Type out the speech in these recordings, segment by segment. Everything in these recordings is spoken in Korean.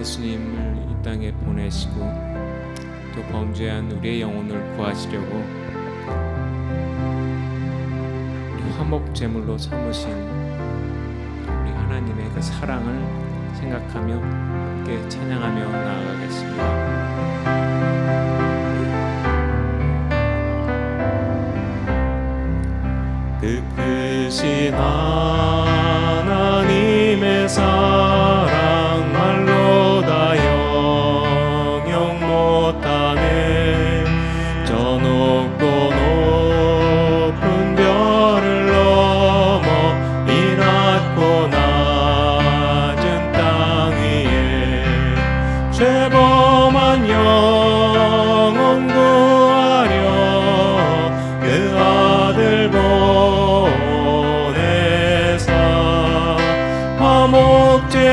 예수님을 이 땅에 보내시고 또 범죄한 우리의 영혼을 구하시려고 우리 화목 제물로 삼으신 우리 하나님의 그 사랑을 생각하며 함께 찬양하며 나아가겠습니다. 그 크신 하나님의 사랑 말로 다 영영 못하네. 저 높고 높은 별을 넘어 이 낮고 낮은 땅 위에 죄범한 영혼 구하려 그 아들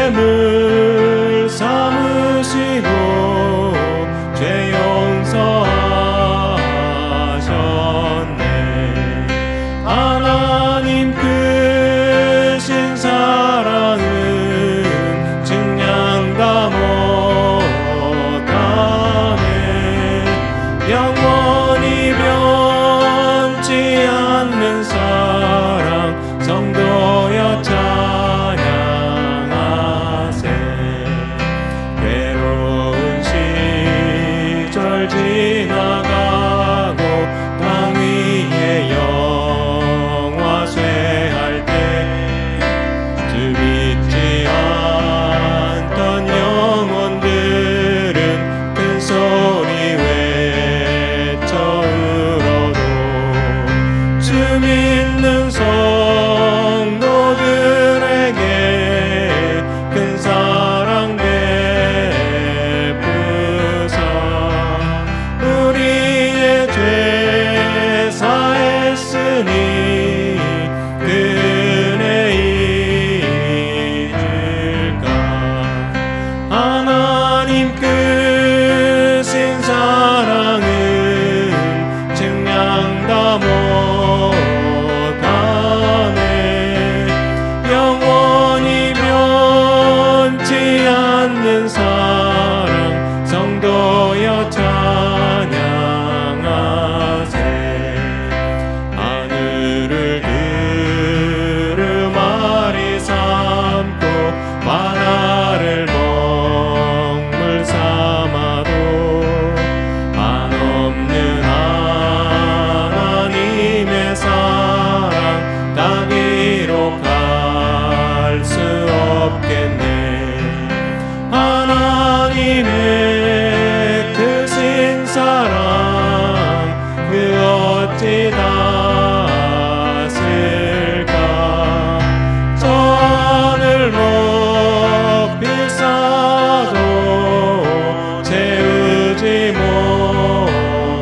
화목제물 삼으시고 죄 용서하셨네. 하나님 크신 사랑은 증량 다 못하네. 영원히 변치 않는 사랑 성도여 지나가고 땅 위에 영화 쇠할 때 주 믿지 않던 영혼들은 큰 소리 외쳐 울어도 주 믿는 성도들에게 큰 사랑 우리의 죄 사했으니 그 은혜 잊을까. 하나님 크신 사랑은 증량 다 못하네. 영원히 변치 않는 사랑 성도여 하늘을 두루마리 삼고 바다를 먹물 삼아도 한없는 하나님의 사랑 다 기록할 수 없겠네. 하나님의 크신 사랑 그 어찌 닿았을까. 저 하늘 높이 쌓아도 채우지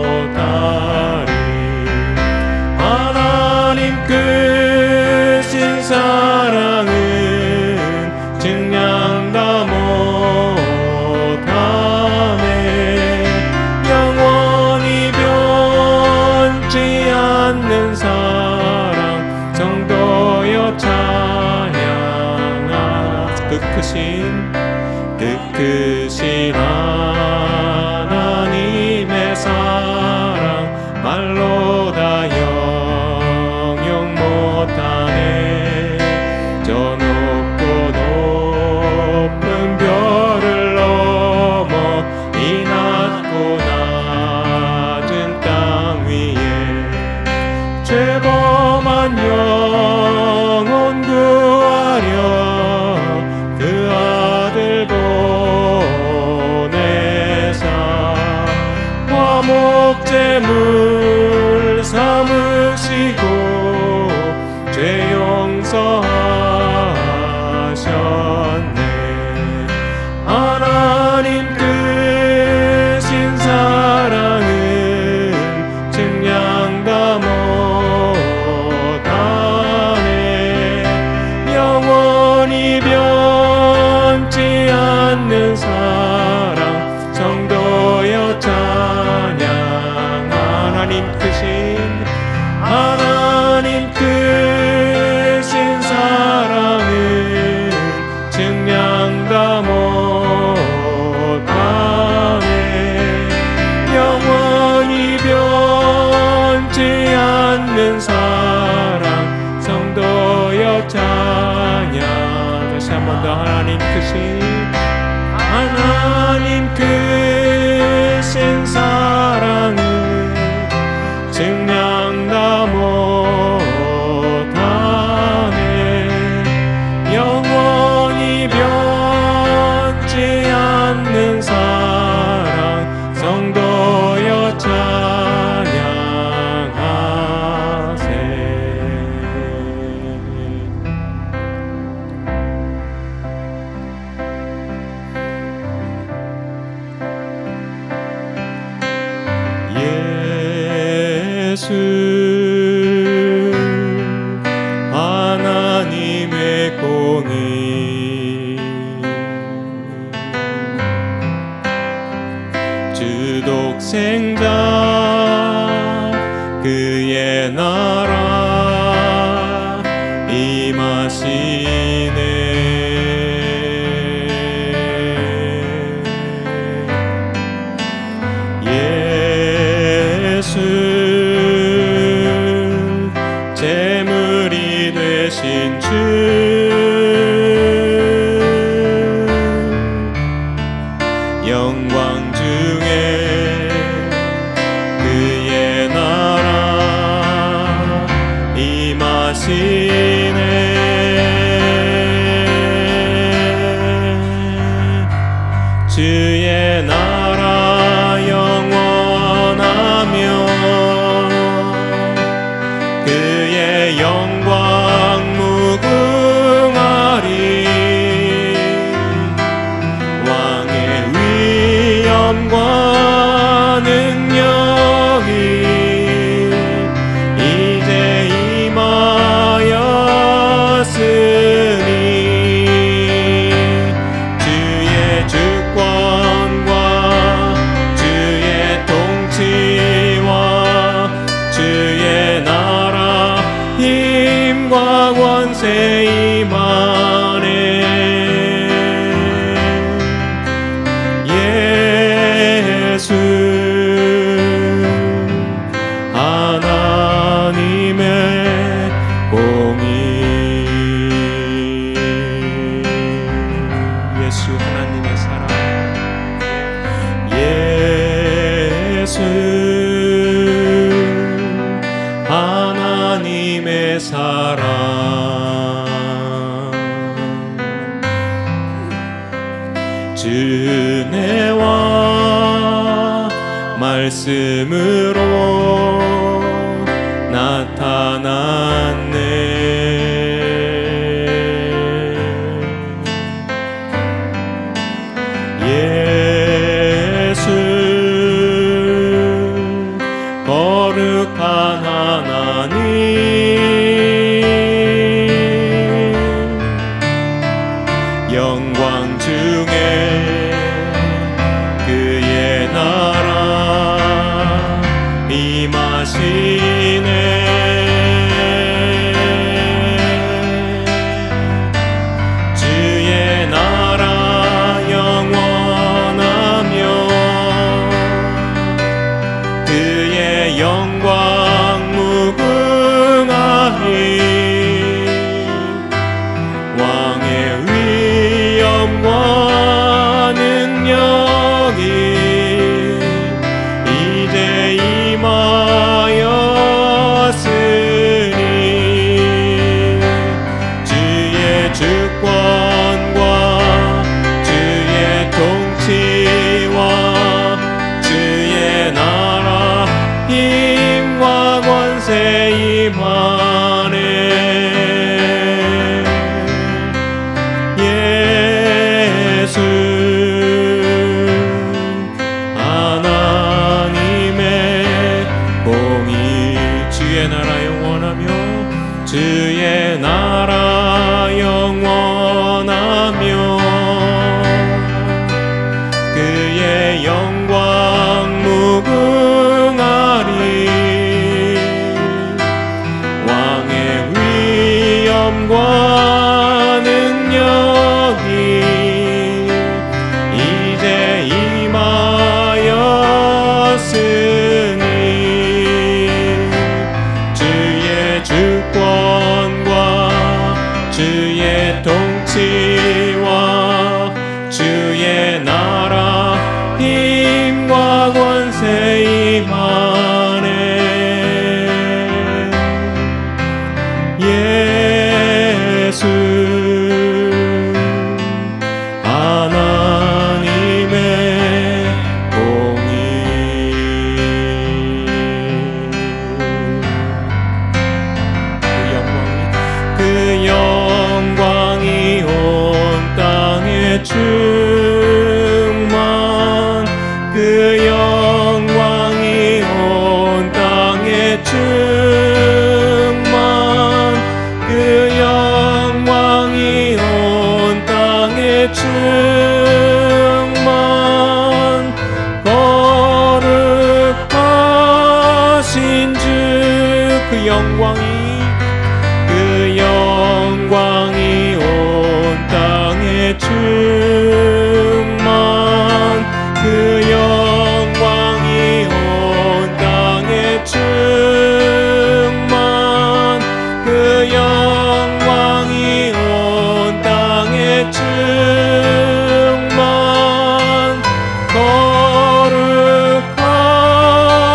못하리. 하나님 크신 사랑은 증량 다 못하네. 영원히 변치 않는 사랑 성도여 찬양하. 그 크신 하나님의 사랑 말로 다 영영 못하네. 저 높고 높은 별을 넘어 이 낮고 낮은 땅 위에 죄범한 영혼 구하려 그 아들 보내사 화목제물 삼으시고 죄 용서하셨네. 하나님 크신 사랑은 증량 다 못하네. 영원히 변치 않는 사랑 성도여 찬양. 하나님 크신 더 하나님 크신 사랑을 증량 다 못하네. 영원히 변치 않는 사랑 성도여 찬양하세. 예수 하나님의 공의 주 독생자 그의 나라 임하시네. 예수 제물이 되신 주 영광 중에 그의 나라 임하시네. 주의 나라 영원하며 그의 영광 무궁하리. 왕의 위엄과 능력이 이제 임하였으니 주의 주권과 주의 통치와 주의 나라 힘과 권세 임하네. 예수 하나님의 공의. 예수 하나님의 사랑. 예수 하나님의 사랑. 주 은혜와 말씀으로 나타났네. 예수 거룩한 하나님 영광 중에 그의 나라 임하시네. 주의 나라 영원하며 그의 영광 무궁하니 왕의 위엄과 능력이 이제 임하였으니 주의 주권과 주의 통치와 주의 나라 힘과 권세 임하네. 예수 하나님의 공의. 주의 나라 영원하며 주의 나라 영원하며 그의 영광 무궁하리. 왕의 위엄과 능력이 이제 임하였으니 주의 주권과 주의 통치와 충만 그 영광이 온 땅에 충만 그 영광이 온 땅에 충만 거룩하신 주 그 영광이 온 땅에 충만 그 영광이 온 땅에 충만 그 영광이 온 땅에 충만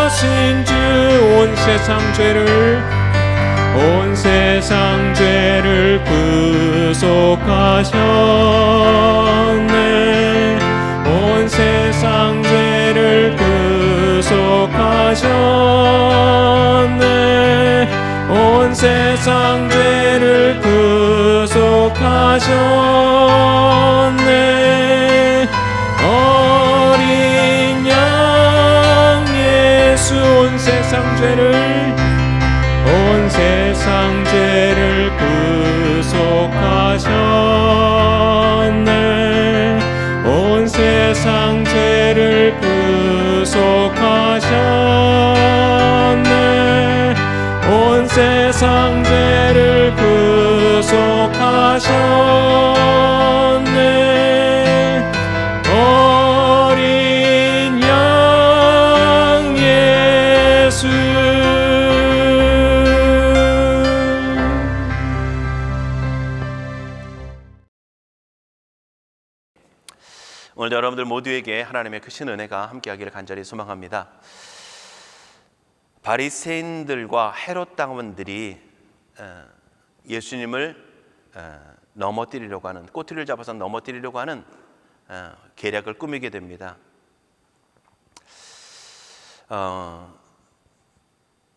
거룩하신 주 온 세상 죄를 구속하셨네 온 세상 죄를 구속하셨네 온 세상 죄를 구속하셨네 어린 양 예수 온 세상 죄를 구속하셨네 온 세상 죄를 구속하셨네 온 세상 죄를 구속하셨네 어린 양 예수 오늘 여러분들 모두에게 하나님의 크신 은혜가 함께하기를 간절히 소망합니다. 바리새인들과 헤롯 당원들이 예수님을 넘어뜨리려고 하는 꼬투리를 잡아서 넘어뜨리려고 하는 계략을 꾸미게 됩니다.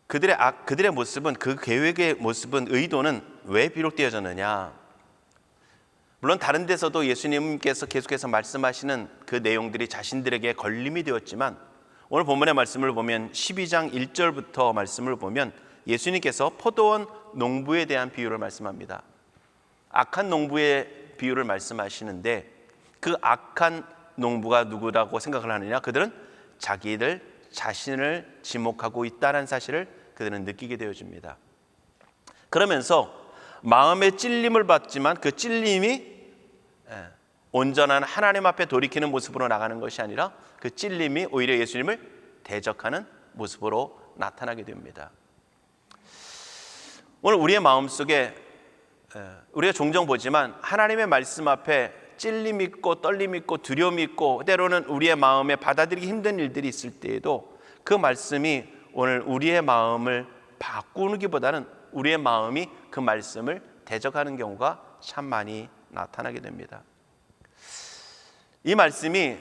그들의 모습은 그 계획의 모습은 의도는 왜 비롯되어졌느냐? 물론 다른 데서도 예수님께서 계속해서 말씀하시는 그 내용들이 자신들에게 걸림이 되었지만 오늘 본문의 말씀을 보면 12장 1절부터 말씀을 보면 예수님께서 포도원 농부에 대한 비유를 말씀합니다. 악한 농부의 비유를 말씀하시는데 그 악한 농부가 누구라고 생각을 하느냐? 그들은 자기들 자신을 지목하고 있다는 사실을 그들은 느끼게 되어집니다. 그러면서 마음의 찔림을 받지만 그 찔림이 온전한 하나님 앞에 돌이키는 모습으로 나가는 것이 아니라 그 찔림이 오히려 예수님을 대적하는 모습으로 나타나게 됩니다. 오늘 우리의 마음속에 우리가 종종 보지만 하나님의 말씀 앞에 찔림 있고 떨림 있고 두려움 있고 때로는 우리의 마음에 받아들이기 힘든 일들이 있을 때에도 그 말씀이 오늘 우리의 마음을 바꾸기보다는 우리의 마음이 그 말씀을 대적하는 경우가 참 많이 나타나게 됩니다. 이 말씀이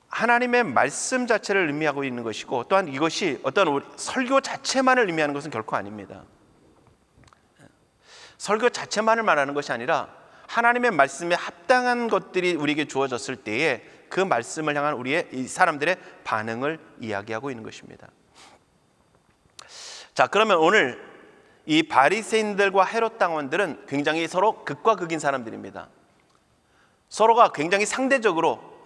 하나님의 말씀 자체를 의미하고 있는 것이고 또한 이것이 어떤 설교 자체만을 의미하는 것은 결코 아닙니다. 설교 자체만을 말하는 것이 아니라 하나님의 말씀에 합당한 것들이 우리에게 주어졌을 때에 그 말씀을 향한 우리의 이 사람들의 반응을 이야기하고 있는 것입니다. 자, 그러면 오늘 이 바리새인들과 헤롯 당원들은 굉장히 서로 극과 극인 사람들입니다. 서로가 굉장히 상대적으로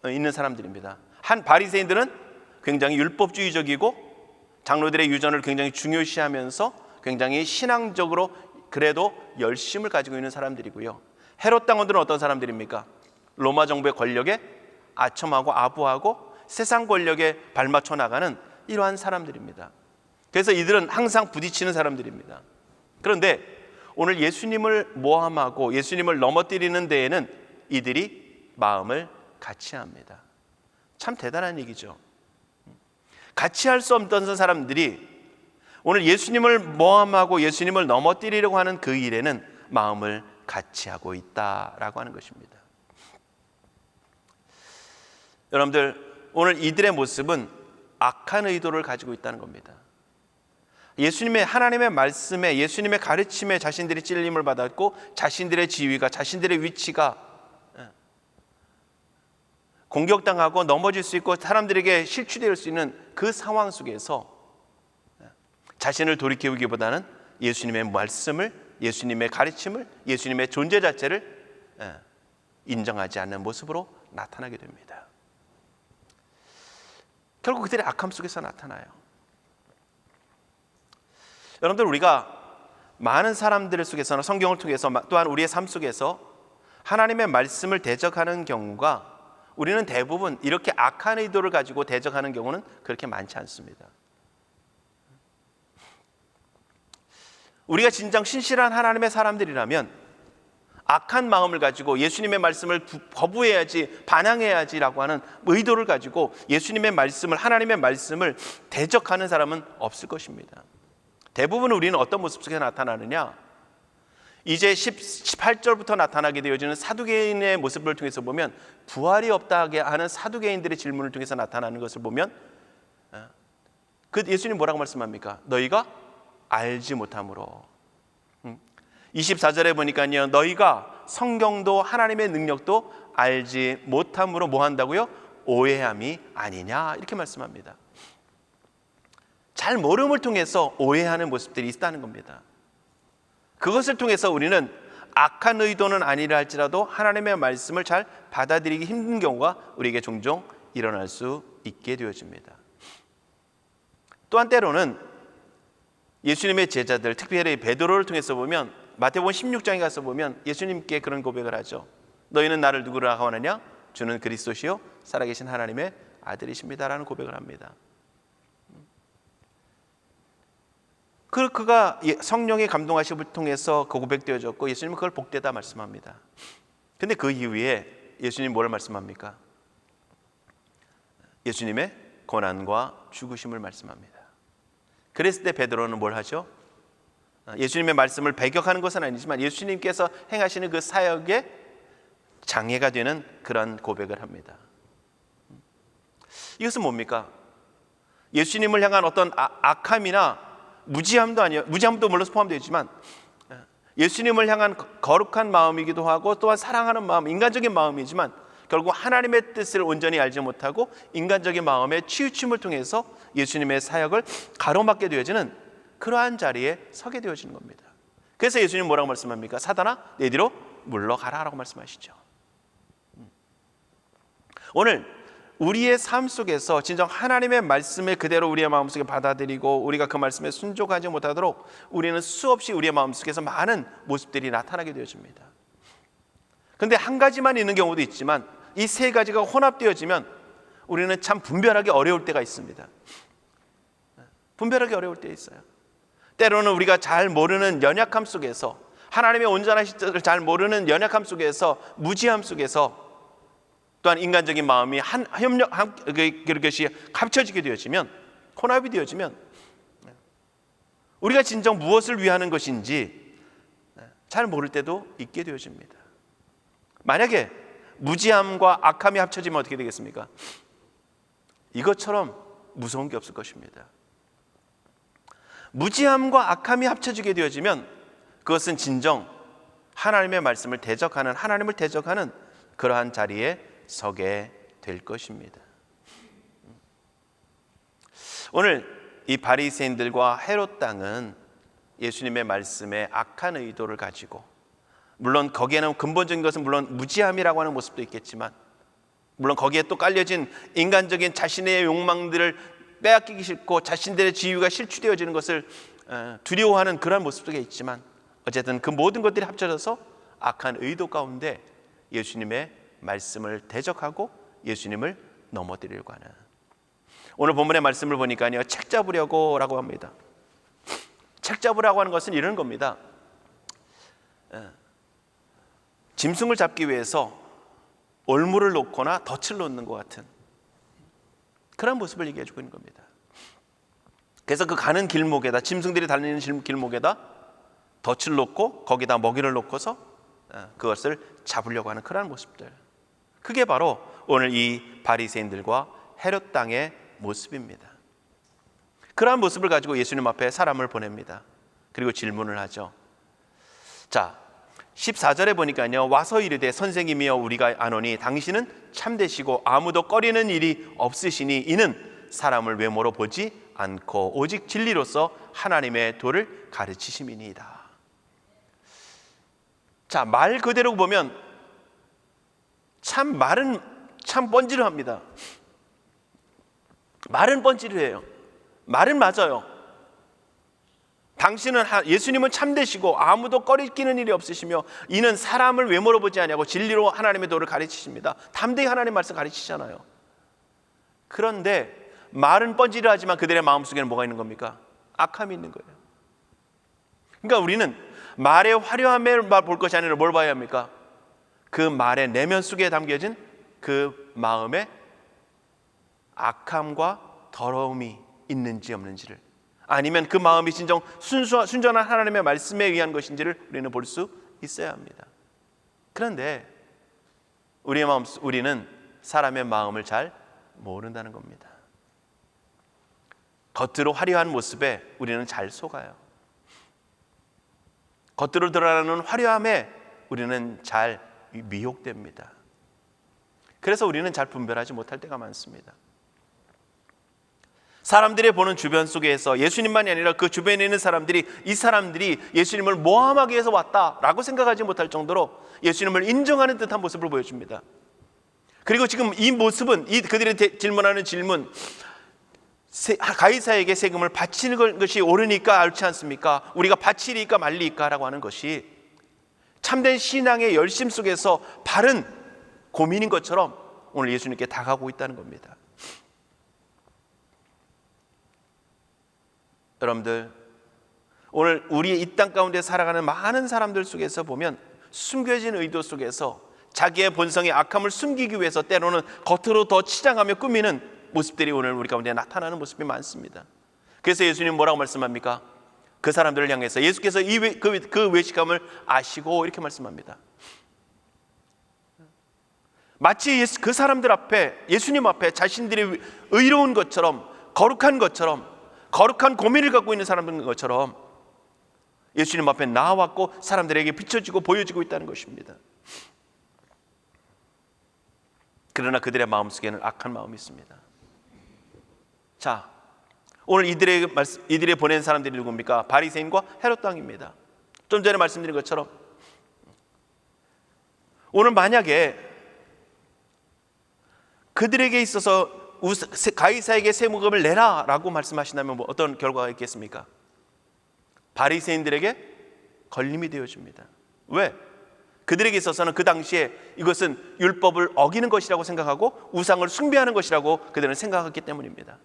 있는 사람들입니다. 한 바리새인들은 굉장히 율법주의적이고 장로들의 유전을 굉장히 중요시하면서 굉장히 신앙적으로 그래도 열심을 가지고 있는 사람들이고요. 헤롯 당원들은 어떤 사람들입니까? 로마 정부의 권력에 아첨하고 아부하고 세상 권력에 발맞춰 나가는 이러한 사람들입니다. 그래서 이들은 항상 부딪히는 사람들입니다. 그런데 오늘 예수님을 모함하고 예수님을 넘어뜨리는 데에는 이들이 마음을 같이 합니다. 참 대단한 얘기죠. 같이 할 수 없던 사람들이 오늘 예수님을 모함하고 예수님을 넘어뜨리려고 하는 그 일에는 마음을 같이 하고 있다라고 하는 것입니다. 여러분들, 오늘 이들의 모습은 악한 의도를 가지고 있다는 겁니다. 예수님의 하나님의 말씀에 예수님의 가르침에 자신들이 찔림을 받았고 자신들의 지위가 자신들의 위치가 공격당하고 넘어질 수 있고 사람들에게 실추될 수 있는 그 상황 속에서 자신을 돌이키기보다는 예수님의 말씀을, 예수님의 가르침을, 예수님의 존재 자체를 인정하지 않는 모습으로 나타나게 됩니다. 결국 그들의 악함 속에서 나타나요. 여러분들, 우리가 많은 사람들 속에서는 성경을 통해서 또한 우리의 삶 속에서 하나님의 말씀을 대적하는 경우가 우리는 대부분 이렇게 악한 의도를 가지고 대적하는 경우는 그렇게 많지 않습니다. 우리가 진정 신실한 하나님의 사람들이라면 악한 마음을 가지고 예수님의 말씀을 거부해야지, 반항해야지라고 하는 의도를 가지고 예수님의 말씀을, 하나님의 말씀을 대적하는 사람은 없을 것입니다. 대부분 우리는 어떤 모습 속에 나타나느냐? 이제 18절부터 나타나게 되어지는 사두개인의 모습을 통해서 보면, 부활이 없다게 하는 사두개인들의 질문을 통해서 나타나는 것을 보면 그 예수님 뭐라고 말씀합니까? 너희가 알지 못함으로. 24절에 보니까요, 너희가 성경도 하나님의 능력도 알지 못함으로 뭐 한다고요? 오해함이 아니냐, 이렇게 말씀합니다. 잘 모름을 통해서 오해하는 모습들이 있다는 겁니다. 그것을 통해서 우리는 악한 의도는 아니라 할지라도 하나님의 말씀을 잘 받아들이기 힘든 경우가 우리에게 종종 일어날 수 있게 되어집니다. 또한 때로는 예수님의 제자들, 특별히 베드로를 통해서 보면, 마태복음 16장에 가서 보면 예수님께 그런 고백을 하죠. 너희는 나를 누구라고 하느냐? 주는 그리스도시요 살아계신 하나님의 아들이십니다라는 고백을 합니다. 그가 성령의 감동하심을 통해서 그 고백되어졌고 예수님은 그걸 복되다 말씀합니다. 근데 그 이후에 예수님 뭐를 말씀합니까? 예수님의 고난과 죽으심을 말씀합니다. 그랬을 때 베드로는 뭘 하죠? 예수님의 말씀을 배격하는 것은 아니지만 예수님께서 행하시는 그 사역에 장애가 되는 그런 고백을 합니다. 이것은 뭡니까? 예수님을 향한 어떤 악함이나 무지함도 아니요, 무지함도 물론 포함되어 있지만 예수님을 향한 거룩한 마음이기도 하고 또한 사랑하는 마음, 인간적인 마음이지만 결국 하나님의 뜻을 온전히 알지 못하고 인간적인 마음의 치우침을 통해서 예수님의 사역을 가로막게 되어지는 그러한 자리에 서게 되어지는 겁니다. 그래서 예수님 뭐라고 말씀합니까? 사단아, 내 뒤로 물러가라 라고 말씀하시죠. 오늘 우리의 삶 속에서 진정 하나님의 말씀을 그대로 우리의 마음속에 받아들이고 우리가 그 말씀에 순종하지 못하도록 우리는 수없이 우리의 마음속에서 많은 모습들이 나타나게 되어집니다. 그런데 한 가지만 있는 경우도 있지만 이 세 가지가 혼합되어지면 우리는 참 분별하기 어려울 때가 있습니다. 분별하기 어려울 때 있어요. 때로는 우리가 잘 모르는 연약함 속에서, 하나님의 온전하신 뜻을 잘 모르는 연약함 속에서, 무지함 속에서 또한 인간적인 마음이 그것이 합쳐지게 되어지면, 혼합이 되어지면 우리가 진정 무엇을 위하는 것인지 잘 모를 때도 있게 되어집니다. 만약에 무지함과 악함이 합쳐지면 어떻게 되겠습니까? 이것처럼 무서운 게 없을 것입니다. 무지함과 악함이 합쳐지게 되어지면 그것은 진정 하나님의 말씀을 대적하는, 하나님을 대적하는 그러한 자리에 서게 될 것입니다. 오늘 이 바리새인들과 헤롯 당은 예수님의 말씀에 악한 의도를 가지고, 물론 거기에는 근본적인 것은 물론 무지함이라고 하는 모습도 있겠지만, 물론 거기에 또 깔려진 인간적인 자신의 욕망들을 빼앗기기 싫고 자신들의 지위가 실추되어지는 것을 두려워하는 그런 모습도 있지만, 어쨌든 그 모든 것들이 합쳐져서 악한 의도 가운데 예수님의 말씀을 대적하고 예수님을 넘어뜨리려고 하는, 오늘 본문의 말씀을 보니까요, 책 잡으려고 라고 합니다. 책 잡으라고 하는 것은 이런 겁니다. 짐승을 잡기 위해서 올무를 놓거나 덫을 놓는 것 같은 그런 모습을 얘기해 주고 있는 겁니다. 그래서 그 가는 길목에다, 짐승들이 달리는 길목에다 덫을 놓고 거기다 먹이를 놓고서 그것을 잡으려고 하는 그런 모습들, 그게 바로 오늘 이 바리새인들과 헤롯 당의 모습입니다. 그러한 모습을 가지고 예수님 앞에 사람을 보냅니다. 그리고 질문을 하죠. 자, 14절에 보니까요, 와서 이르되 선생님이여 우리가 아노니 당신은 참되시고 아무도 꺼리는 일이 없으시니 이는 사람을 외모로 보지 않고 오직 진리로서 하나님의 도를 가르치심이니이다. 자, 말 그대로 보면 말은 참 뻔질합니다. 말은 뻔질해요. 말은 맞아요. 예수님은 참되시고 아무도 꺼리끼는 일이 없으시며 이는 사람을 외모로 보지 아니하고 진리로 하나님의 도를 가르치십니다. 담대히 하나님 말씀 가르치잖아요. 그런데 말은 뻔질하지만 그들의 마음속에는 뭐가 있는 겁니까? 악함이 있는 거예요. 그러니까 우리는 말의 화려함을 볼 것이 아니라 뭘 봐야 합니까? 그 말의 내면 속에 담겨진 그 마음에 악함과 더러움이 있는지 없는지를, 아니면 그 마음이 진정 순전한 하나님의 말씀에 의한 것인지를 우리는 볼 수 있어야 합니다. 그런데 우리는 사람의 마음을 잘 모른다는 겁니다. 겉으로 화려한 모습에 우리는 잘 속아요. 겉으로 드러나는 화려함에 우리는 잘 미혹됩니다. 그래서 우리는 잘 분별하지 못할 때가 많습니다. 사람들이 보는 주변 속에서 예수님만이 아니라 그 주변에 있는 이 사람들이 예수님을 모함하기 위해서 왔다라고 생각하지 못할 정도로 예수님을 인정하는 듯한 모습을 보여줍니다. 그리고 지금 이 모습은, 그들이 질문하는 질문, 가이사에게 세금을 바치는 것이 옳으니까 옳지 않습니까? 우리가 바치리까 말리까 라고 하는 것이 참된 신앙의 열심 속에서 바른 고민인 것처럼 오늘 예수님께 다가오고 있다는 겁니다. 여러분들, 오늘 우리의 이 땅 가운데 살아가는 많은 사람들 속에서 보면 숨겨진 의도 속에서 자기의 본성의 악함을 숨기기 위해서 때로는 겉으로 더 치장하며 꾸미는 모습들이 오늘 우리 가운데 나타나는 모습이 많습니다. 그래서 예수님 뭐라고 말씀합니까? 그 사람들을 향해서 예수께서 그 외식함을 아시고 이렇게 말씀합니다. 마치 그 사람들 앞에, 예수님 앞에 자신들이 의로운 것처럼, 거룩한 것처럼, 거룩한 고민을 갖고 있는 사람들인 것처럼 예수님 앞에 나와왔고 사람들에게 비춰지고 보여지고 있다는 것입니다. 그러나 그들의 마음속에는 악한 마음이 있습니다. 자, 오늘 이들이 보낸 사람들이 누굽니까? 바리새인과 헤롯 왕입니다. 좀 전에 말씀드린 것처럼 오늘 만약에 그들에게 있어서 가이사에게 세무금을 내라 라고 말씀하신다면 어떤 결과가 있겠습니까? 바리새인들에게 걸림이 되어집니다. 왜? 그들에게 있어서는 그 당시에 이것은 율법을 어기는 것이라고 생각하고 우상을 숭배하는 것이라고 그들은 생각했기 때문입니다.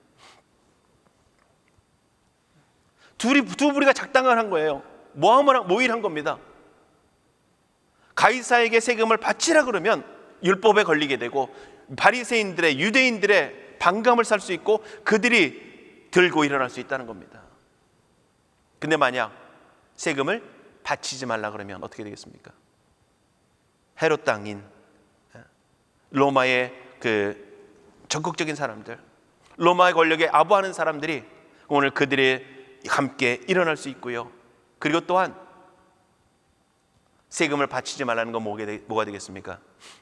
두 부리가 작당을 한 거예요. 모의를 한 겁니다. 가이사에게 세금을 바치라 그러면 율법에 걸리게 되고 바리새인들의, 유대인들의 반감을 살 수 있고 그들이 들고 일어날 수 있다는 겁니다. 근데 만약 세금을 바치지 말라 그러면 어떻게 되겠습니까? 헤롯 땅인 로마의 그 적극적인 사람들, 로마의 권력에 아부하는 사람들이 오늘 그들이 함께 일어날 수 있고요. 그리고 또한 세금을 바치지 말라는 건 뭐가 되겠습니까?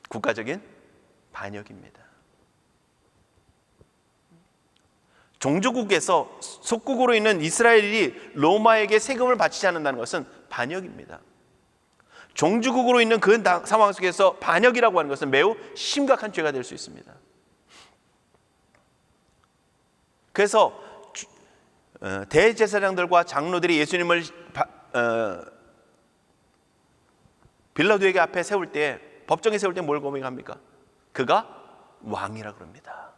국가적인 반역입니다. 종주국에서 속국으로 있는 이스라엘이 로마에게 세금을 바치지 않는다는 것은 반역입니다. 종주국으로 있는 그 상황 속에서 반역이라고 하는 것은 매우 심각한 죄가 될 수 있습니다. 그래서 대제사장들과 장로들이 예수님을 빌라도에게 앞에 세울 때, 법정에 세울 때 뭘 고백합니까? 그가 왕이라 그럽니다.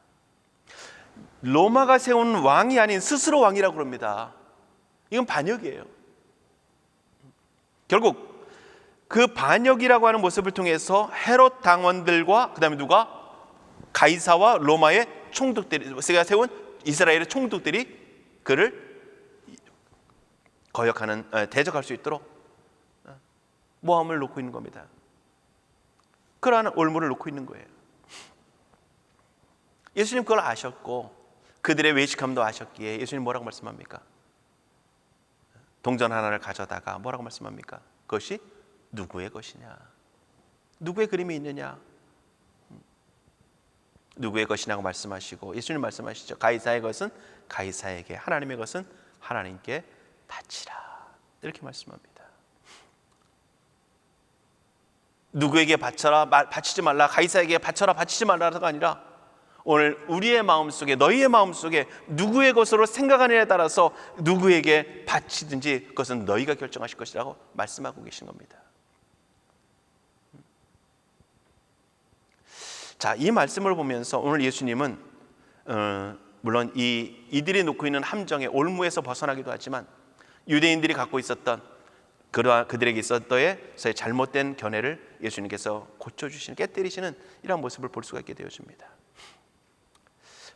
로마가 세운 왕이 아닌 스스로 왕이라고 그럽니다. 이건 반역이에요. 결국 그 반역이라고 하는 모습을 통해서 헤롯 당원들과 그 다음에 누가? 가이사와 로마의 총독들이, 제가 세운 이스라엘의 총독들이 그를 대적할 수 있도록 모함을 놓고 있는 겁니다. 그러한 올무를 놓고 있는 거예요. 예수님 그걸 아셨고 그들의 외식함도 아셨기에 예수님 뭐라고 말씀합니까? 동전 하나를 가져다가 뭐라고 말씀합니까? 그것이 누구의 것이냐? 누구의 그림이 있느냐? 누구의 것이냐고 말씀하시고 예수님 말씀하시죠. 가이사의 것은 가이사에게, 하나님의 것은 하나님께 바치라, 이렇게 말씀합니다. 누구에게 바쳐라, 바치지 말라, 가이사에게 바쳐라, 바치지 말라가 아니라 오늘 우리의 마음속에, 너희의 마음속에 누구의 것으로 생각하느냐에 따라서 누구에게 바치든지 그것은 너희가 결정하실 것이라고 말씀하고 계신 겁니다. 자, 이 말씀을 보면서 오늘 예수님은 물론 이들이 놓고 있는 함정의 올무에서 벗어나기도 하지만 유대인들이 갖고 있었던 그들에게 있었던 잘못된 견해를 예수님께서 고쳐주시는, 깨뜨리시는 이런 모습을 볼 수가 있게 되어집니다.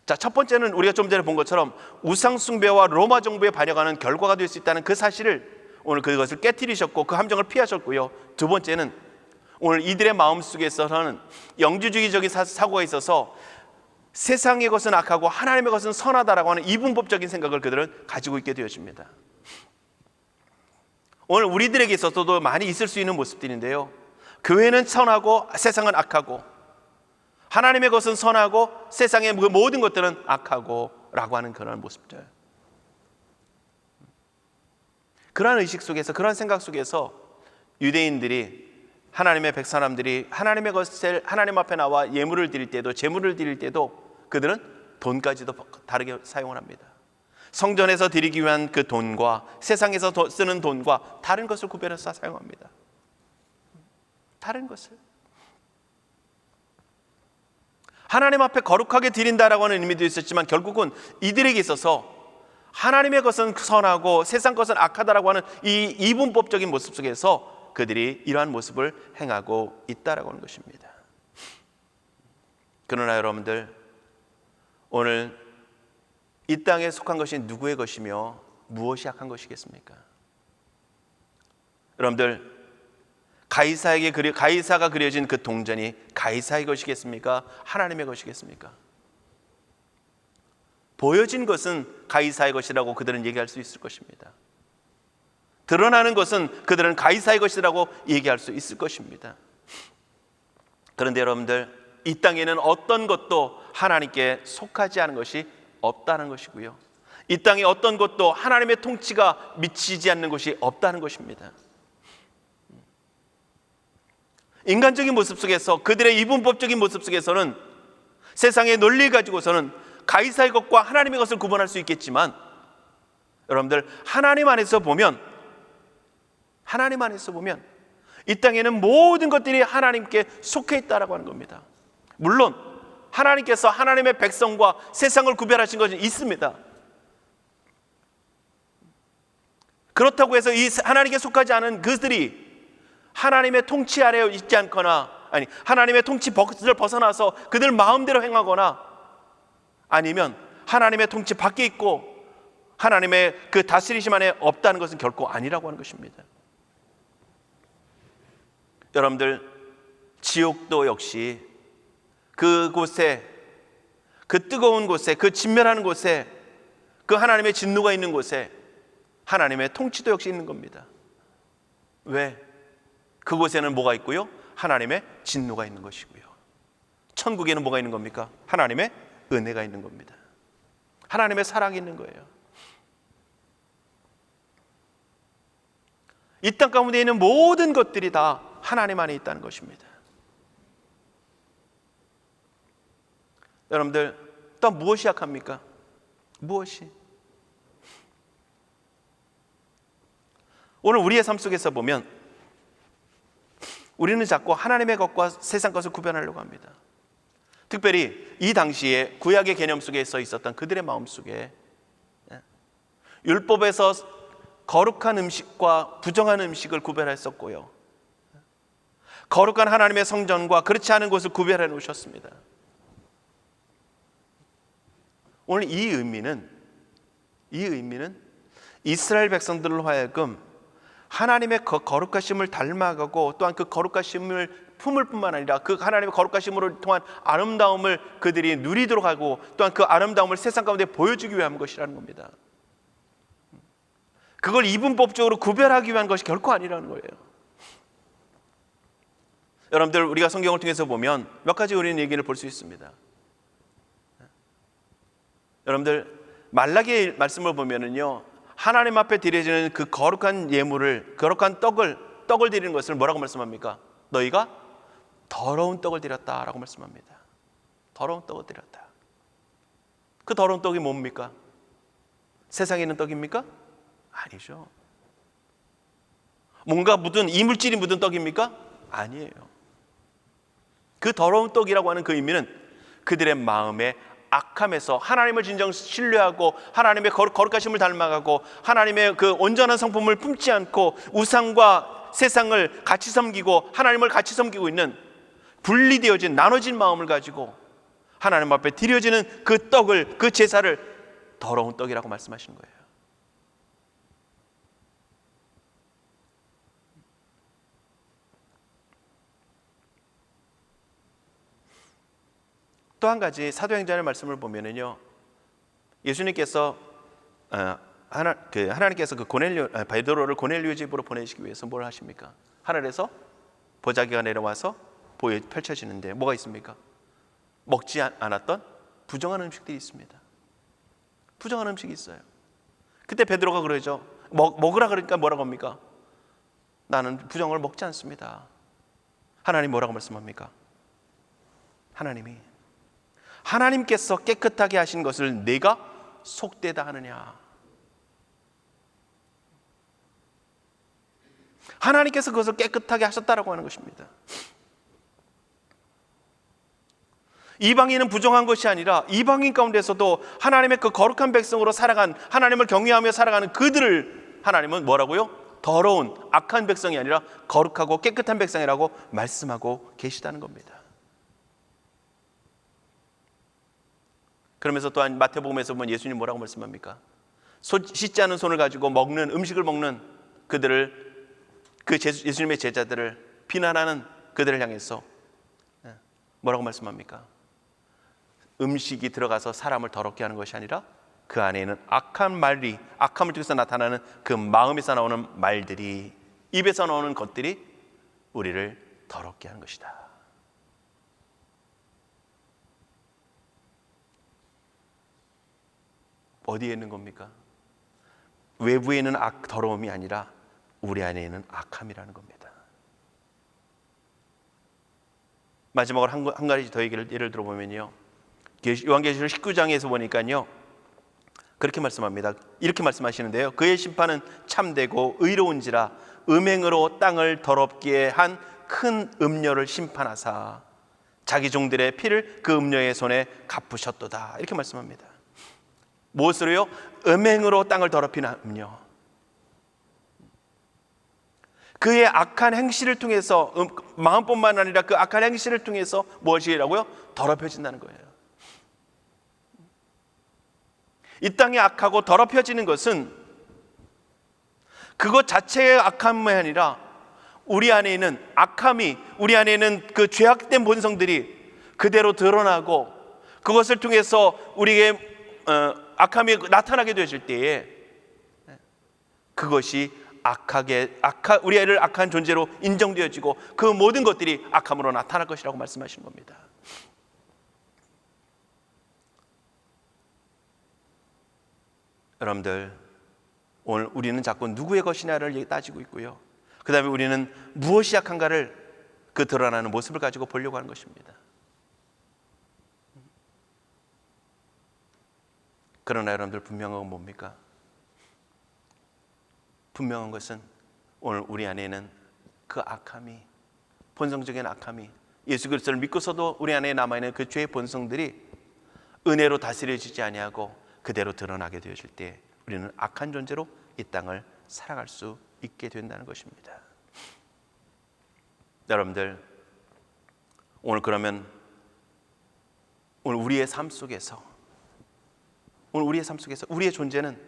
자, 첫 번째는 우리가 좀 전에 본 것처럼 우상 숭배와 로마 정부에 반영하는 결과가 될 수 있다는 그 사실을 오늘 그것을 깨뜨리셨고 그 함정을 피하셨고요. 두 번째는 오늘 이들의 마음속에서는 영주주의적인 사고가 있어서 세상의 것은 악하고 하나님의 것은 선하다라고 하는 이분법적인 생각을 그들은 가지고 있게 되어집니다. 오늘 우리들에게 있어서도 많이 있을 수 있는 모습들인데요, 교회는 선하고 세상은 악하고, 하나님의 것은 선하고 세상의 모든 것들은 악하고 라고 하는 그런 모습들, 그러한 의식 속에서, 그러한 생각 속에서 유대인들이, 하나님의 백성들이 하나님의 것을 하나님 앞에 나와 예물을 드릴 때도, 제물을 드릴 때도 그들은 돈까지도 다르게 사용을 합니다. 성전에서 드리기 위한 그 돈과 세상에서 쓰는 돈과 다른 것을 구별해서 사용합니다. 다른 것을 하나님 앞에 거룩하게 드린다라고 하는 의미도 있었지만 결국은 이들에게 있어서 하나님의 것은 선하고 세상 것은 악하다라고 하는 이 이분법적인 모습 속에서 그들이 이러한 모습을 행하고 있다라고 하는 것입니다. 그러나 여러분들, 오늘 이 땅에 속한 것이 누구의 것이며 무엇이 악한 것이겠습니까? 여러분들, 가이사가 그려진 그 동전이 가이사의 것이겠습니까? 하나님의 것이겠습니까? 보여진 것은 가이사의 것이라고 그들은 얘기할 수 있을 것입니다. 드러나는 것은 그들은 가이사의 것이라고 얘기할 수 있을 것입니다. 그런데 여러분들, 이 땅에는 어떤 것도 하나님께 속하지 않은 것이 없다는 것이고요, 이 땅에 어떤 것도 하나님의 통치가 미치지 않는 것이 없다는 것입니다. 인간적인 모습 속에서, 그들의 이분법적인 모습 속에서는 세상의 논리를 가지고서는 가이사의 것과 하나님의 것을 구분할 수 있겠지만, 여러분들, 하나님 안에서 보면 이 땅에는 모든 것들이 하나님께 속해 있다라고 하는 겁니다. 물론 하나님께서 하나님의 백성과 세상을 구별하신 것은 있습니다. 그렇다고 해서 이 하나님께 속하지 않은 그들이 하나님의 통치 아래에 있지 않거나, 아니 하나님의 통치 벗을 벗어나서 그들 마음대로 행하거나, 아니면 하나님의 통치 밖에 있고 하나님의 그 다스리심 안에 없다는 것은 결코 아니라고 하는 것입니다. 여러분들, 지옥도 역시 그곳에, 그 뜨거운 곳에, 그 진멸하는 곳에, 그 하나님의 진노가 있는 곳에 하나님의 통치도 역시 있는 겁니다. 왜? 그곳에는 뭐가 있고요? 하나님의 진노가 있는 것이고요. 천국에는 뭐가 있는 겁니까? 하나님의 은혜가 있는 겁니다. 하나님의 사랑이 있는 거예요. 이 땅 가운데 있는 모든 것들이 다 하나님 안에 있다는 것입니다. 여러분들, 또 무엇이 약합니까? 무엇이? 오늘 우리의 삶 속에서 보면 우리는 자꾸 하나님의 것과 세상 것을 구별하려고 합니다. 특별히 이 당시에 구약의 개념 속에 서 있었던 그들의 마음 속에 율법에서 거룩한 음식과 부정한 음식을 구별했었고요, 거룩한 하나님의 성전과 그렇지 않은 곳을 구별해 놓으셨습니다. 오늘 이 의미는 이스라엘 백성들로 하여금 하나님의 거룩하심을 닮아가고 또한 그 거룩하심을 품을 뿐만 아니라 그 하나님의 거룩하심으로 통한 아름다움을 그들이 누리도록 하고 또한 그 아름다움을 세상 가운데 보여주기 위한 것이라는 겁니다. 그걸 이분법적으로 구별하기 위한 것이 결코 아니라는 거예요. 여러분들, 우리가 성경을 통해서 보면 몇 가지 우리는 얘기를 볼 수 있습니다. 여러분들, 말라기의 말씀을 보면은요, 하나님 앞에 드려지는 그 거룩한 예물을, 거룩한 떡을 드리는 것을 뭐라고 말씀합니까? 너희가 더러운 떡을 드렸다라고 말씀합니다. 더러운 떡을 드렸다. 그 더러운 떡이 뭡니까? 세상에 있는 떡입니까? 아니죠. 뭔가 묻은, 이물질이 묻은 떡입니까? 아니에요. 그 더러운 떡이라고 하는 그 의미는 그들의 마음에 악함에서 하나님을 진정 신뢰하고 하나님의 거룩하심을 닮아가고 하나님의 그 온전한 성품을 품지 않고 우상과 세상을 같이 섬기고 하나님을 같이 섬기고 있는 분리되어진, 나눠진 마음을 가지고 하나님 앞에 드려지는 그 떡을, 그 제사를 더러운 떡이라고 말씀하시는 거예요. 또 한 가지 사도행전의 말씀을 보면은요, 예수님께서 하나님께서 그 베드로를 고넬료 집으로 보내시기 위해서 뭘 하십니까? 하늘에서 보자기가 내려와서 펼쳐지는데 뭐가 있습니까? 먹지 않았던 부정한 음식들이 있습니다. 부정한 음식이 있어요. 그때 베드로가 그러죠. 먹으라 그러니까 뭐라고 합니까? 나는 부정을 먹지 않습니다. 하나님 뭐라고 말씀합니까? 하나님께서 깨끗하게 하신 것을 내가 속되다 하느냐? 하나님께서 그것을 깨끗하게 하셨다라고 하는 것입니다. 이방인은 부정한 것이 아니라 이방인 가운데서도 하나님의 그 거룩한 백성으로 살아간, 하나님을 경외하며 살아가는 그들을 하나님은 뭐라고요? 더러운 악한 백성이 아니라 거룩하고 깨끗한 백성이라고 말씀하고 계시다는 겁니다. 그러면서 또한 마태복음에서 보면 예수님 뭐라고 말씀합니까? 씻지 않은 손을 가지고 음식을 먹는 그들을, 예수님의 제자들을 비난하는 그들을 향해서 뭐라고 말씀합니까? 음식이 들어가서 사람을 더럽게 하는 것이 아니라 그 안에는 악함을 통해서 나타나는 그 마음에서 나오는 말들이, 입에서 나오는 것들이 우리를 더럽게 하는 것이다. 어디에 있는 겁니까? 외부에 있는 더러움이 아니라 우리 안에 있는 악함이라는 겁니다. 마지막으로 한 가지 더 예를 들어보면요, 요한계시록 19장에서 보니까요, 그렇게 말씀합니다. 이렇게 말씀하시는데요, 그의 심판은 참되고 의로운지라 음행으로 땅을 더럽게 한 큰 음녀를 심판하사 자기 종들의 피를 그 음녀의 손에 갚으셨도다. 이렇게 말씀합니다. 무엇으로요? 음행으로 땅을 더럽히는 음녀. 그의 악한 행실을 통해서, 마음뿐만 아니라 그 악한 행실을 통해서 무엇이라고요? 더럽혀진다는 거예요. 이 땅이 악하고 더럽혀지는 것은 그것 자체의 악함이 아니라 우리 안에 있는 악함이, 우리 안에 있는 그 죄악된 본성들이 그대로 드러나고 그것을 통해서 우리에게 악함이 나타나게 되어질 때에 그것이 우리 애를 악한 존재로 인정되어지고 그 모든 것들이 악함으로 나타날 것이라고 말씀하시는 겁니다. 여러분들, 오늘 우리는 자꾸 누구의 것이냐를 따지고 있고요, 그 다음에 우리는 무엇이 약한가를 그 드러나는 모습을 가지고 보려고 하는 것입니다. 그러나 여러분들, 분명한 건 뭡니까? 분명한 것은 오늘 우리 안에는 그 악함이, 본성적인 악함이, 예수 그리스도를 믿고서도 우리 안에 남아있는 그 죄의 본성들이 은혜로 다스려지지 아니하고 그대로 드러나게 되어질 때 우리는 악한 존재로 이 땅을 살아갈 수 있게 된다는 것입니다. 여러분들, 오늘 그러면 오늘 우리의 삶 속에서 우리의 존재는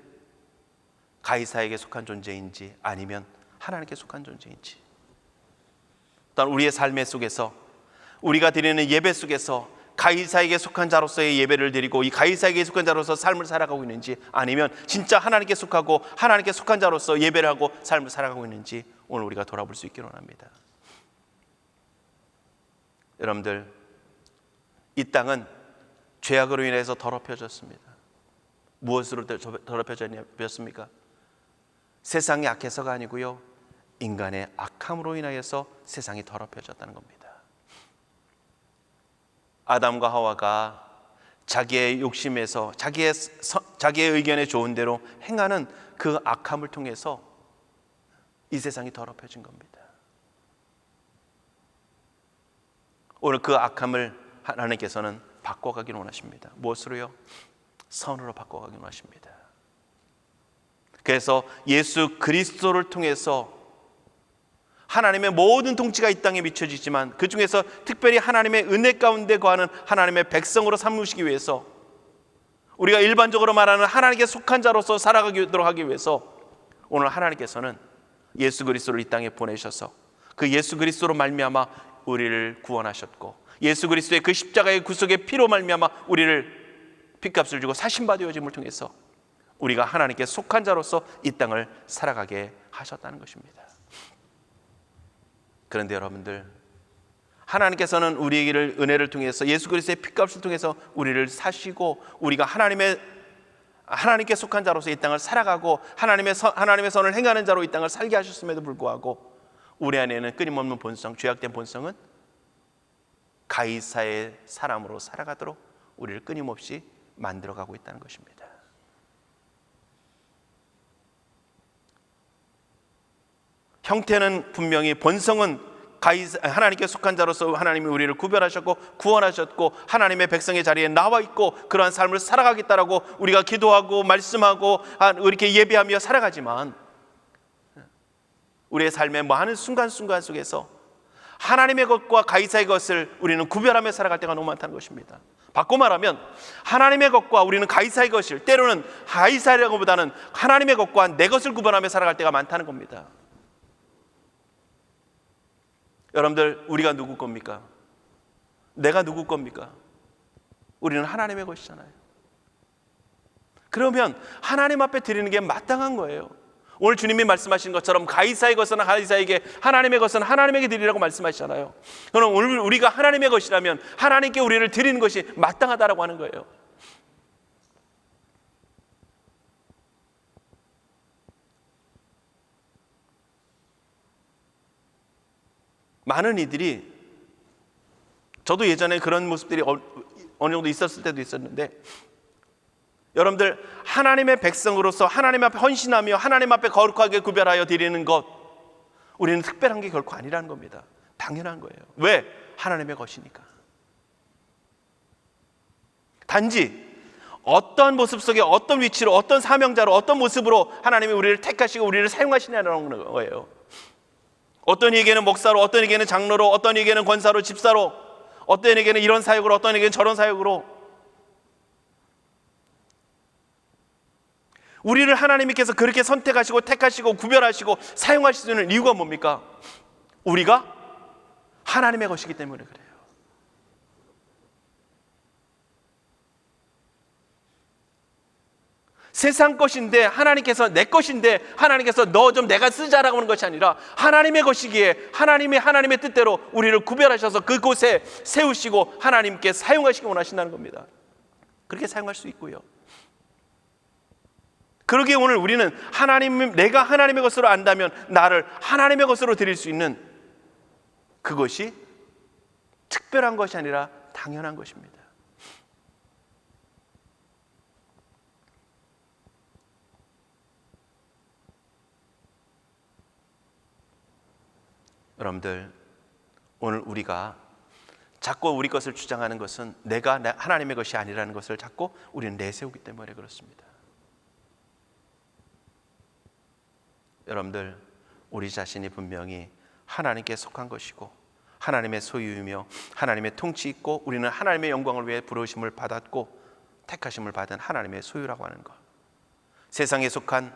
가이사에게 속한 존재인지 아니면 하나님께 속한 존재인지, 또한 우리의 삶의 속에서 우리가 드리는 예배 속에서 가이사에게 속한 자로서의 예배를 드리고 이 가이사에게 속한 자로서 삶을 살아가고 있는지, 아니면 진짜 하나님께 속하고 하나님께 속한 자로서 예배를 하고 삶을 살아가고 있는지 오늘 우리가 돌아볼 수 있기를 원합니다. 여러분들, 이 땅은 죄악으로 인해서 더럽혀졌습니다. 무엇으로 더럽혀졌습니까? 세상이 악해서가 아니고요, 인간의 악함으로 인하여서 세상이 더럽혀졌다는 겁니다. 아담과 하와가 자기의 욕심에서 자기의 의견에 좋은 대로 행하는 그 악함을 통해서 이 세상이 더럽혀진 겁니다. 오늘 그 악함을 하나님께서는 바꿔가기를 원하십니다. 무엇으로요? 선으로 바꿔가기를 원하십니다. 그래서 예수 그리스도를 통해서 하나님의 모든 통치가 이 땅에 미쳐지지만 그 중에서 특별히 하나님의 은혜 가운데 거하는 하나님의 백성으로 삼으시기 위해서, 우리가 일반적으로 말하는 하나님께 속한 자로서 살아가도록 하기 위해서 오늘 하나님께서는 예수 그리스도를 이 땅에 보내셔서 그 예수 그리스도로 말미암아 우리를 구원하셨고, 예수 그리스도의 그 십자가의 구속의 피로 말미암아 우리를 핏값을 주고 사신받으심을 통해서 우리가 하나님께 속한 자로서 이 땅을 살아가게 하셨다는 것입니다. 그런데 여러분들, 하나님께서는 우리를 은혜를 통해서 예수 그리스도의 핏값을 통해서 우리를 사시고 우리가 하나님께 속한 자로서 이 땅을 살아가고 하나님의 선을 행하는 자로 이 땅을 살게 하셨음에도 불구하고 우리 안에는 끊임없는 본성, 죄악된 본성은 가이사의 사람으로 살아가도록 우리를 끊임없이 만들어가고 있다는 것입니다. 형태는 분명히, 본성은 하나님께 속한 자로서 하나님이 우리를 구별하셨고 구원하셨고 하나님의 백성의 자리에 나와 있고 그러한 삶을 살아가겠다라고 우리가 기도하고 말씀하고 이렇게 예배하며 살아가지만, 우리의 삶의 많은 순간순간 속에서 하나님의 것과 가이사의 것을 우리는 구별하며 살아갈 때가 너무 많다는 것입니다. 바꿔 말하면 하나님의 것과 우리는 가이사의 것을, 때로는 가이사라고 보다는 하나님의 것과 내 것을 구별하며 살아갈 때가 많다는 겁니다. 여러분들, 우리가 누구 겁니까? 내가 누구 겁니까? 우리는 하나님의 것이잖아요. 그러면 하나님 앞에 드리는 게 마땅한 거예요. 오늘 주님이 말씀하신 것처럼 가이사의 것은 가이사에게, 하나님의 것은 하나님에게 드리라고 말씀하시잖아요. 그럼 오늘 우리가 하나님의 것이라면 하나님께 우리를 드리는 것이 마땅하다라고 하는 거예요. 많은 이들이, 저도 예전에 그런 모습들이 어느 정도 있었을 때도 있었는데, 여러분들, 하나님의 백성으로서 하나님 앞에 헌신하며 하나님 앞에 거룩하게 구별하여 드리는 것, 우리는 특별한 게 결코 아니라는 겁니다. 당연한 거예요. 왜? 하나님의 것이니까. 단지 어떤 모습 속에, 어떤 위치로, 어떤 사명자로, 어떤 모습으로 하나님이 우리를 택하시고 우리를 사용하시냐는 거예요. 어떤 이에게는 목사로, 어떤 이에게는 장로로, 어떤 이에게는 권사로, 집사로, 어떤 이에게는 이런 사역으로, 어떤 이에게는 저런 사역으로. 우리를 하나님께서 그렇게 선택하시고 택하시고 구별하시고 사용하시는 이유가 뭡니까? 우리가 하나님의 것이기 때문에 그래요. 세상 것인데, 하나님께서 내 것인데 하나님께서 너 좀 내가 쓰자라고 하는 것이 아니라 하나님의 것이기에 하나님의 뜻대로 우리를 구별하셔서 그곳에 세우시고 하나님께 사용하시기 원하신다는 겁니다. 그렇게 사용할 수 있고요. 그러기에 오늘 우리는 내가 하나님의 것으로 안다면 나를 하나님의 것으로 드릴 수 있는 그것이 특별한 것이 아니라 당연한 것입니다. 여러분들, 오늘 우리가 자꾸 우리 것을 주장하는 것은 내가 하나님의 것이 아니라는 것을 자꾸 우리는 내세우기 때문에 그렇습니다. 여러분들, 우리 자신이 분명히 하나님께 속한 것이고 하나님의 소유이며 하나님의 통치 있고 우리는 하나님의 영광을 위해 부르심을 받았고 택하심을 받은 하나님의 소유라고 하는 것, 세상에 속한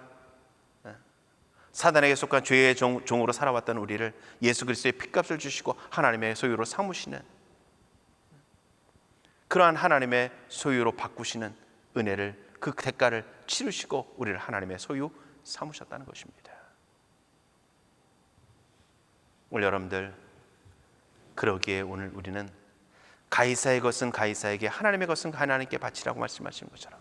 사단에게 속한 죄의 종으로 살아왔던 우리를 예수 그리스도의 핏값을 주시고 하나님의 소유로 삼으시는, 그러한 하나님의 소유로 바꾸시는 은혜를, 그 대가를 치르시고 우리를 하나님의 소유 삼으셨다는 것입니다. 오늘 여러분들, 그러기에 오늘 우리는 가이사의 것은 가이사에게, 하나님의 것은 하나님께 바치라고 말씀하신 것처럼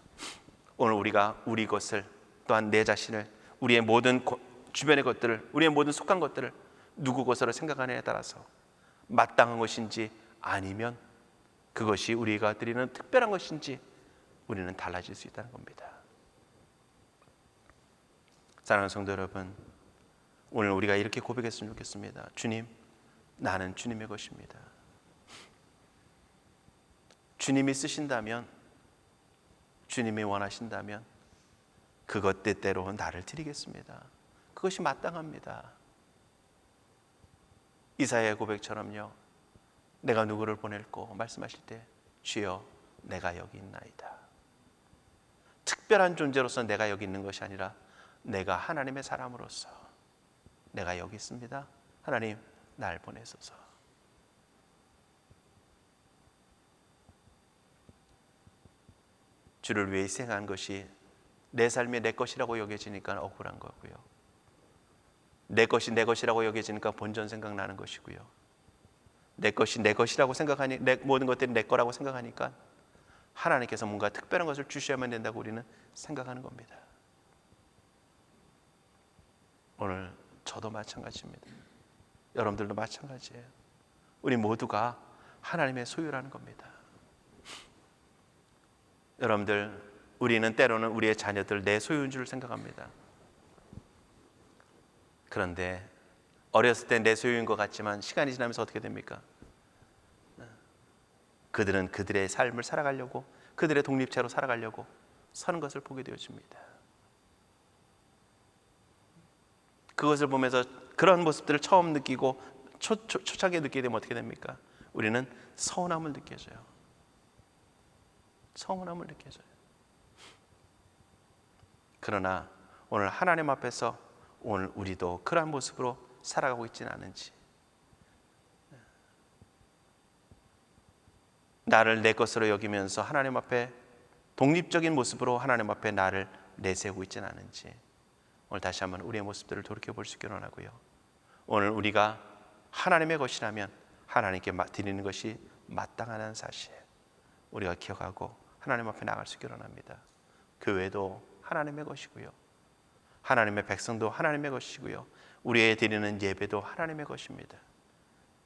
오늘 우리가 우리 것을, 또한 내 자신을, 우리의 모든 주변의 것들을, 우리의 모든 속한 것들을 누구 것으로 생각하느냐에 따라서 마땅한 것인지 아니면 그것이 우리가 드리는 특별한 것인지 우리는 달라질 수 있다는 겁니다. 사랑하는 성도 여러분, 오늘 우리가 이렇게 고백했으면 좋겠습니다. 주님, 나는 주님의 것입니다. 주님이 쓰신다면, 주님이 원하신다면 그것 뜻대로 나를 드리겠습니다. 그것이 마땅합니다. 이사야의 고백처럼요, 내가 누구를 보낼꼬 말씀하실 때 주여 내가 여기 있나이다. 특별한 존재로서 내가 여기 있는 것이 아니라 내가 하나님의 사람으로서 내가 여기 있습니다. 하나님, 날 보내소서. 주를 위해 희생한 것이 내 삶이 내 것이라고 여겨지니까 억울한 거고요. 내 것이 내 것이라고 여겨지니까 본전 생각나는 것이고요. 내 것이 내 것이라고 생각하니, 내 모든 것들이 내 거라고 생각하니까 하나님께서 뭔가 특별한 것을 주셔야만 된다고 우리는 생각하는 겁니다. 오늘 저도 마찬가지입니다. 여러분들도 마찬가지예요. 우리 모두가 하나님의 소유라는 겁니다. 여러분들, 우리는 때로는 우리의 자녀들 내 소유인 줄 생각합니다. 그런데 어렸을 때 내 소유인 것 같지만 시간이 지나면서 어떻게 됩니까? 그들은 그들의 삶을 살아가려고, 그들의 독립체로 살아가려고 서는 것을 보게 되어집니다. 그것을 보면서 그런 모습들을 처음 느끼고 초창기에 느끼게 되면 어떻게 됩니까? 우리는 서운함을 느껴져요. 서운함을 느껴져요. 그러나 오늘 하나님 앞에서 오늘 우리도 그러한 모습으로 살아가고 있지는 않은지, 나를 내 것으로 여기면서 하나님 앞에 독립적인 모습으로 하나님 앞에 나를 내세우고 있지는 않은지 오늘 다시 한번 우리의 모습들을 돌이켜볼 수 있기를 원하고요. 오늘 우리가 하나님의 것이라면 하나님께 드리는 것이 마땅하다는 사실 우리가 기억하고 하나님 앞에 나갈 수 있기를 원합니다. 교회도 하나님의 것이고요, 하나님의 백성도 하나님의 것이고요, 우리의 드리는 예배도 하나님의 것입니다.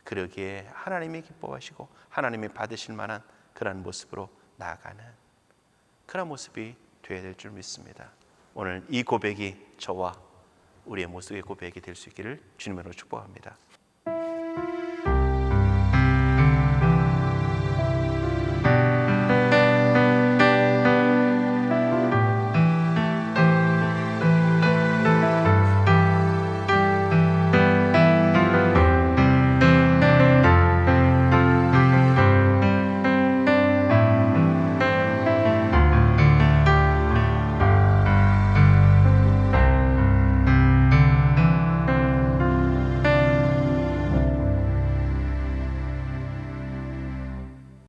그러기에 하나님이 기뻐하시고 하나님이 받으실 만한 그런 모습으로 나아가는 그런 모습이 되어야 될 줄 믿습니다. 오늘 이 고백이 저와 우리의 모습의 고백이 될 수 있기를 주님으로 축복합니다.